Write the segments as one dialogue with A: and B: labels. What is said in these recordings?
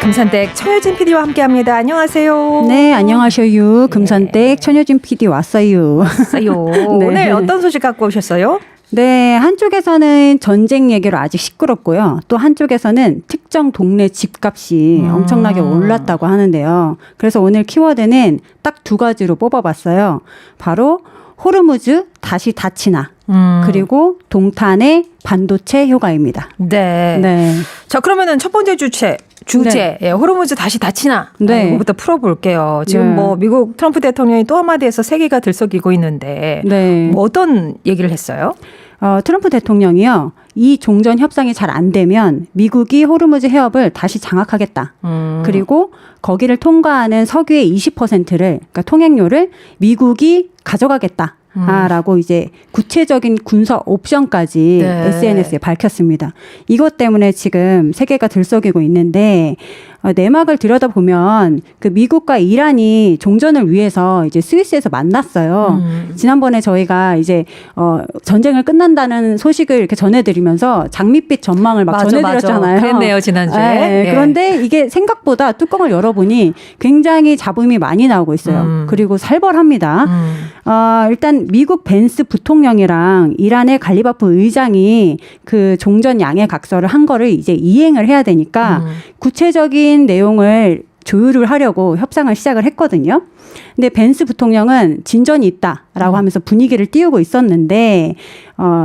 A: 금산댁 천효진 PD와 함께합니다. 안녕하세요.
B: 네, 안녕하셔요. 금산댁 천효진 PD 왔어요.
A: 네. 오늘 어떤 소식 갖고 오셨어요?
B: 네, 한쪽에서는 전쟁 얘기로 아직 시끄럽고요. 또 한쪽에서는 특정 동네 집값이 엄청나게 올랐다고 하는데요. 그래서 오늘 키워드는 딱 두 가지로 뽑아봤어요. 바로 호르무즈 다시 닫히나 그리고 동탄의 반도체 효과입니다.
A: 네. 자, 그러면은 첫 번째 주제 네. 예, 호르무즈 다시 닫히나?
B: 네.
A: 이거부터 풀어볼게요. 지금 뭐 미국 트럼프 대통령이 또 한마디에서 세계가 들썩이고 있는데 뭐 어떤 얘기를 했어요?
B: 트럼프 대통령이요. 이 종전 협상이 잘 안 되면 미국이 호르무즈 해협을 다시 장악하겠다. 그리고 거기를 통과하는 석유의 20%를 그러니까 통행료를 미국이 가져가겠다. 라고 이제 구체적인 군사 옵션까지 SNS에 밝혔습니다. 이것 때문에 지금 세계가 들썩이고 있는데 내막을 들여다보면 그 미국과 이란이 종전을 위해서 이제 스위스에서 만났어요. 지난번에 저희가 이제 전쟁을 끝난다는 소식을 이렇게 전해드리면서 장밋빛 전망을 막 전해드렸잖아요.
A: 그랬네요, 지난주에.
B: 네. 그런데 이게 생각보다 뚜껑을 열어보니 굉장히 잡음이 많이 나오고 있어요. 그리고 살벌합니다. 일단 미국 벤스 부통령이랑 이란의 갈리바프 의장이 그 종전 양해 각서를 한 거를 이제 이행을 해야 되니까 구체적인 내용을 조율을 하려고 협상을 시작을 했거든요. 근데 벤스 부통령은 진전이 있다라고 하면서 분위기를 띄우고 있었는데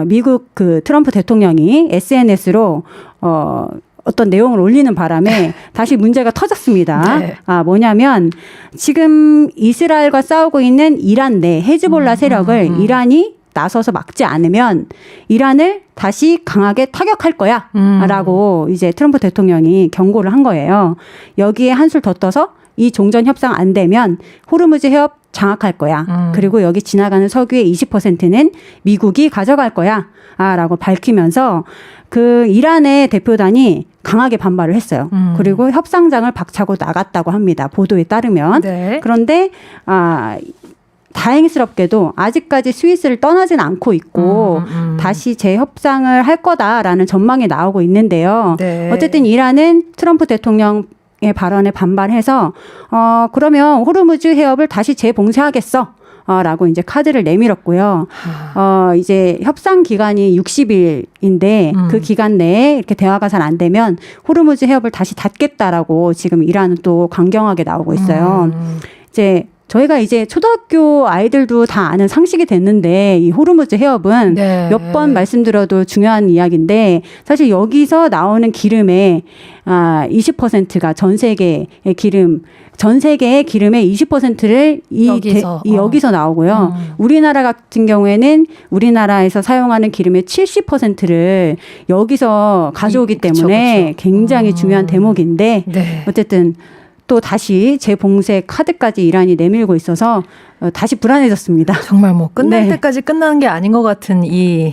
B: 미국 그 트럼프 대통령이 SNS로 어떤 내용을 올리는 바람에 다시 문제가 터졌습니다.
A: 네.
B: 뭐냐면 지금 이스라엘과 싸우고 있는 이란 내 헤즈볼라 세력을 이란이 나서서 막지 않으면 이란을 다시 강하게 타격할 거야 라고 이제 트럼프 대통령이 경고를 한 거예요. 여기에 한술 더 떠서 이 종전 협상 안 되면 호르무즈 해협 장악할 거야. 그리고 여기 지나가는 석유의 20%는 미국이 가져갈 거야. 라고 밝히면서 그 이란의 대표단이 강하게 반발을 했어요. 그리고 협상장을 박차고 나갔다고 합니다. 보도에 따르면.
A: 네.
B: 그런데 다행스럽게도 아직까지 스위스를 떠나진 않고 있고 다시 재협상을 할 거다라는 전망이 나오고 있는데요.
A: 네.
B: 어쨌든 이란은 트럼프 대통령의 발언에 반발해서 그러면 호르무즈 해협을 다시 재봉쇄하겠어. 라고 이제 카드를 내밀었고요. 이제 협상 기간이 60일인데 그 기간 내에 이렇게 대화가 잘 안 되면 호르무즈 해협을 다시 닫겠다라고 지금 이란은 또 강경하게 나오고 있어요. 이제 저희가 이제 초등학교 아이들도 다 아는 상식이 됐는데 이 호르무즈 해협은 몇 번 말씀드려도 중요한 이야기인데 사실 여기서 나오는 기름의 20%가 전 세계의 기름의 20%를 여기서 나오고요. 우리나라 같은 경우에는 우리나라에서 사용하는 기름의 70%를 여기서 가져오기 때문에 굉장히 중요한 대목인데 어쨌든 또 다시 재봉쇄 카드까지 이란이 내밀고 있어서 다시 불안해졌습니다.
A: 정말 뭐 끝날 때까지 끝나는 게 아닌 것 같은 이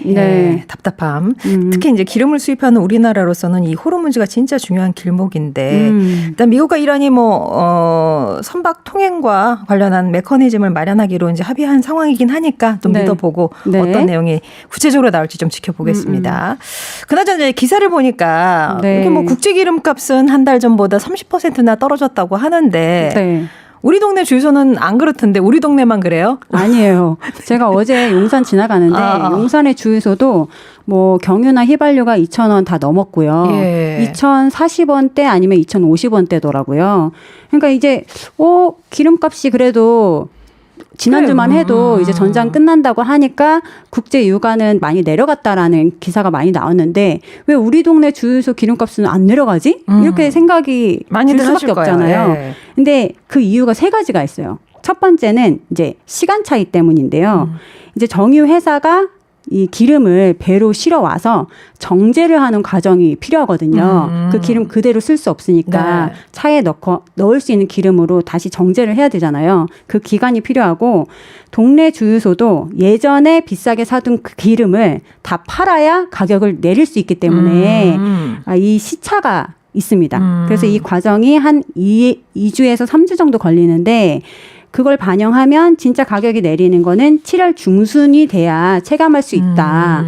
A: 답답함. 특히 이제 기름을 수입하는 우리나라로서는 이 호르무즈가 진짜 중요한 길목인데 일단 미국과 이란이 뭐 선박 통행과 관련한 메커니즘을 마련하기로 이제 합의한 상황이긴 하니까 좀 믿어보고 어떤 내용이 구체적으로 나올지 좀 지켜보겠습니다. 그나저나 이제 기사를 보니까 이렇게 뭐 국제 기름값은 한 달 전보다 30%나 떨어졌다고 하는데. 우리 동네 주유소는 안 그렇던데 우리 동네만 그래요?
B: 아니에요. 제가 어제 용산 지나가는데 용산의 주유소도 뭐 경유나 휘발유가 2,000원 다 넘었고요. 2,040원대 아니면 2,050원대더라고요. 그러니까 이제 기름값이 그래도 지난주만 해도 이제 전장 끝난다고 하니까 국제 유가는 많이 내려갔다라는 기사가 많이 나왔는데 왜 우리 동네 주유소 기름값은 안 내려가지? 이렇게 생각이 들 수밖에 없잖아요. 근데 그 이유가 세 가지가 있어요. 첫 번째는 이제 시간 차이 때문인데요. 이제 정유 회사가 이 기름을 배로 실어 와서 정제를 하는 과정이 필요하거든요. 그 기름 그대로 쓸 수 없으니까 차에 넣을 수 있는 기름으로 다시 정제를 해야 되잖아요. 그 기간이 필요하고 동네 주유소도 예전에 비싸게 사둔 그 기름을 다 팔아야 가격을 내릴 수 있기 때문에 이 시차가 있습니다. 그래서 이 과정이 한 2주에서 3주 정도 걸리는데 그걸 반영하면 진짜 가격이 내리는 거는 7월 중순이 돼야 체감할 수 있다.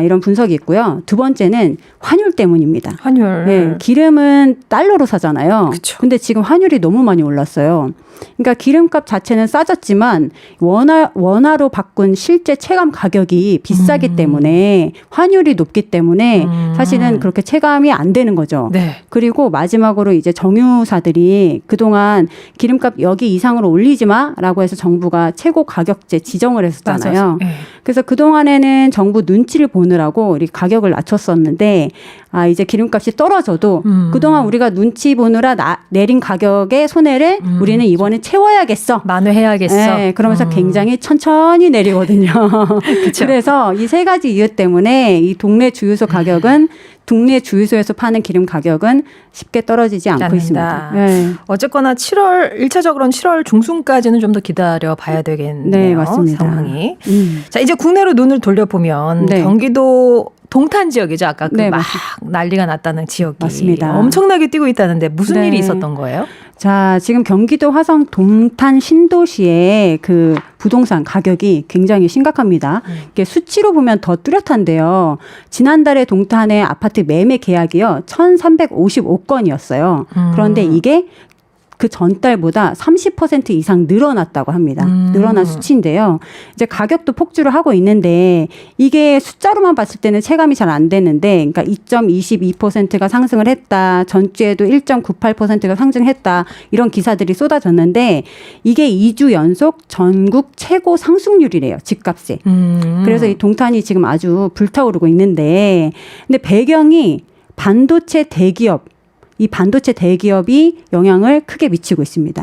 B: 이런 분석이 있고요. 두 번째는 환율 때문입니다.
A: 환율.
B: 네, 기름은 달러로 사잖아요.
A: 그쵸.
B: 근데 지금 환율이 너무 많이 올랐어요. 그러니까 기름값 자체는 싸졌지만 원화로 바꾼 실제 체감 가격이 비싸기 때문에 환율이 높기 때문에 사실은 그렇게 체감이 안 되는 거죠.
A: 네.
B: 그리고 마지막으로 이제 정유사들이 그동안 기름값 여기 이상으로 올리지 마라고 해서 정부가 최고 가격제 지정을 했었잖아요.
A: 네.
B: 그래서 그동안에는 정부 눈치를 보느라고 우리 가격을 낮췄었는데 이제 기름값이 떨어져도 그동안 우리가 눈치 보느라 내린 가격의 손해를 우리는 이번에 채워야겠어.
A: 만회해야겠어.
B: 네, 그러면서 굉장히 천천히 내리거든요. 그래서 이 세 가지 이유 때문에 이 동네 주유소 가격은 동네 주유소에서 파는 기름 가격은 쉽게 떨어지지 않고 있습니다. 네.
A: 어쨌거나 1차적으로는 7월 중순까지는 좀 더 기다려 봐야 되겠네요.
B: 네, 맞습니다.
A: 상황이. 자, 이제 국내로 눈을 돌려보면
B: 네.
A: 경기도 동탄 지역이죠. 아까
B: 네,
A: 막 난리가 났다는 지역이.
B: 맞습니다.
A: 엄청나게 뛰고 있다는데 무슨
B: 네.
A: 일이 있었던 거예요?
B: 자, 지금 경기도 화성 동탄 신도시의 그 부동산 가격이 굉장히 심각합니다. 이게 수치로 보면 더 뚜렷한데요. 지난달에 동탄의 아파트 매매 계약이요. 1,355건이었어요. 그런데 이게 그 전달보다 30% 이상 늘어났다고 합니다. 늘어난 수치인데요. 이제 가격도 폭주를 하고 있는데 이게 숫자로만 봤을 때는 체감이 잘 안 되는데, 그러니까 2.22%가 상승을 했다. 전주에도 1.98%가 상승했다. 이런 기사들이 쏟아졌는데 이게 2주 연속 전국 최고 상승률이래요. 집값에. 그래서 이 동탄이 지금 아주 불타오르고 있는데, 근데 배경이 반도체 대기업. 이 반도체 대기업이 영향을 크게 미치고 있습니다.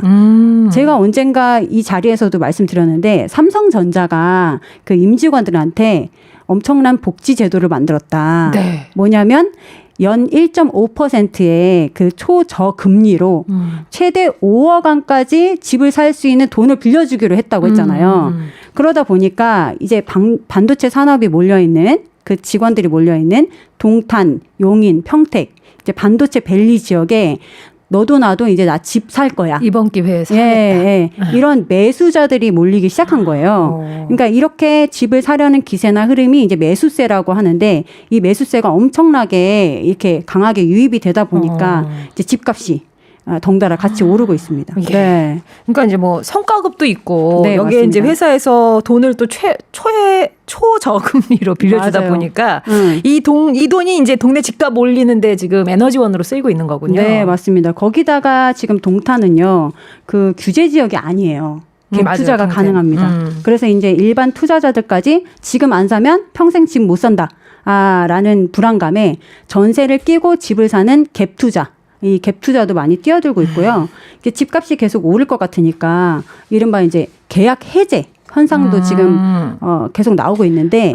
B: 제가 언젠가 이 자리에서도 말씀드렸는데 삼성전자가 그 임직원들한테 엄청난 복지 제도를 만들었다.
A: 네.
B: 뭐냐면 연 1.5%의 그 초저금리로 최대 5억 원까지 집을 살 수 있는 돈을 빌려주기로 했다고 했잖아요. 그러다 보니까 이제 반도체 산업이 몰려있는 그 직원들이 몰려있는 동탄, 용인, 평택 이제 반도체 밸리 지역에 너도 나도 이제 나 집 살 거야.
A: 이번 기회에 사겠다.
B: 예. 이런 매수자들이 몰리기 시작한 거예요. 그러니까 이렇게 집을 사려는 기세나 흐름이 이제 매수세라고 하는데 이 매수세가 엄청나게 이렇게 강하게 유입이 되다 보니까 이제 집값이 덩달아 같이 오르고 있습니다.
A: 예.
B: 네.
A: 그러니까 이제 뭐 성과급도 있고
B: 네,
A: 여기에
B: 맞습니다.
A: 이제 회사에서 돈을 또 초저금리로 빌려주다
B: 맞아요.
A: 보니까 이 돈이 이제 동네 집값 올리는데 지금 에너지원으로 쓰이고 있는 거군요.
B: 네, 맞습니다. 거기다가 지금 동탄은요, 그 규제 지역이 아니에요. 갭
A: 맞아요,
B: 투자가
A: 동탄.
B: 가능합니다. 그래서 이제 일반 투자자들까지 지금 안 사면 평생 집 못 산다. 라는 불안감에 전세를 끼고 집을 사는 갭 투자. 이 갭 투자도 많이 뛰어들고 있고요. 이게 집값이 계속 오를 것 같으니까 이른바 이제 계약 해제 현상도 지금 계속 나오고 있는데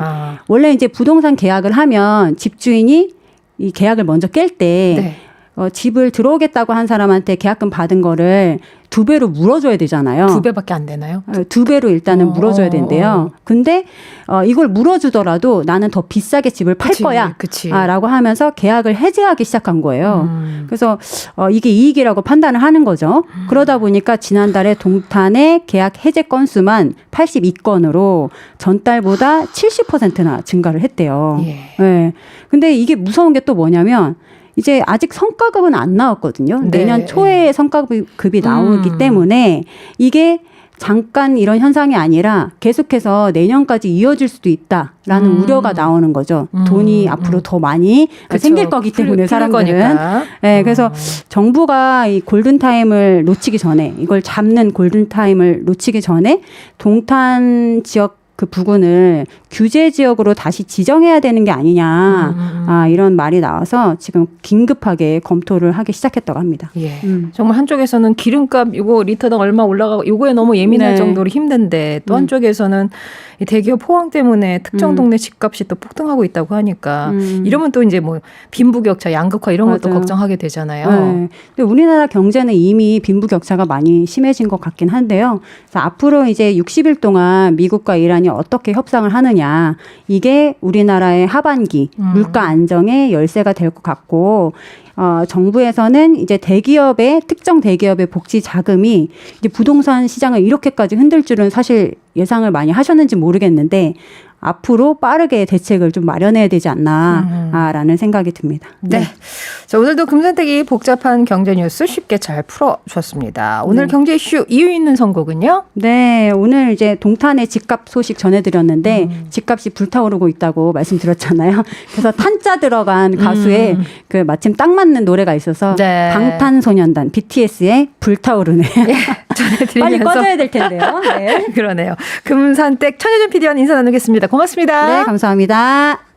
B: 원래 이제 부동산 계약을 하면 집주인이 이 계약을 먼저 깰 때
A: 네.
B: 집을 들어오겠다고 한 사람한테 계약금 받은 거를 2배로 물어줘야 되잖아요.
A: 2배밖에 안 되나요?
B: 2배로 일단은 물어줘야 된대요. 근데 이걸 물어주더라도 나는 더 비싸게 집을 팔 거야. 라고 하면서 계약을 해제하기 시작한 거예요. 그래서 이게 이익이라고 판단을 하는 거죠. 그러다 보니까 지난달에 동탄의 계약 해제 건수만 82건으로 전달보다 70%나 증가를 했대요.
A: 예.
B: 네. 근데 이게 무서운 게 또 뭐냐면 이제 아직 성과급은 안 나왔거든요.
A: 네.
B: 내년 초에 성과급이 나오기 때문에 이게 잠깐 이런 현상이 아니라 계속해서 내년까지 이어질 수도 있다라는 우려가 나오는 거죠. 돈이 앞으로 더 많이
A: 그쵸.
B: 생길 거기 때문에 사람들은.
A: 거니까.
B: 네, 그래서 정부가 이 골든타임을 놓치기 전에 이걸 잡는 골든타임을 놓치기 전에 동탄 지역 그 부근을 규제 지역으로 다시 지정해야 되는 게 아니냐 이런 말이 나와서 지금 긴급하게 검토를 하기 시작했다고 합니다.
A: 예. 정말 한쪽에서는 기름값 이거 리터당 얼마 올라가고 이거에 너무 예민할
B: 네.
A: 정도로 힘든데 또 한쪽에서는 이 대기업 호황 때문에 특정 동네 집값이 또 폭등하고 있다고 하니까 이러면 또 이제 뭐 빈부격차, 양극화 이런 것도
B: 맞아요.
A: 걱정하게 되잖아요.
B: 네. 근데 우리나라 경제는 이미 빈부격차가 많이 심해진 것 같긴 한데요. 그래서 앞으로 이제 60일 동안 미국과 이란이 어떻게 협상을 하느냐, 이게 우리나라의 하반기 물가 안정의 열쇠가 될 것 같고, 정부에서는 이제 특정 대기업의 복지 자금이 이제 부동산 시장을 이렇게까지 흔들 줄은 사실 예상을 많이 하셨는지 모르겠는데, 앞으로 빠르게 대책을 좀 마련해야 되지 않나라는 생각이 듭니다.
A: 네. 자, 오늘도 금선택이 복잡한 경제 뉴스 쉽게 잘 풀어주셨습니다. 오늘 경제 이슈 이유 있는 선곡은요?
B: 네, 오늘 이제 동탄의 집값 소식 전해드렸는데 집값이 불타오르고 있다고 말씀드렸잖아요. 그래서 탄자 들어간 가수의 그 마침 딱 맞는 노래가 있어서
A: 네.
B: 방탄소년단 BTS의 불타오르네.
A: 예, 전해드리면서
B: 빨리 꺼져야 될 텐데요. 네.
A: 그러네요. 금산댁 천혜준 PD와 인사 나누겠습니다. 고맙습니다.
B: 네, 감사합니다.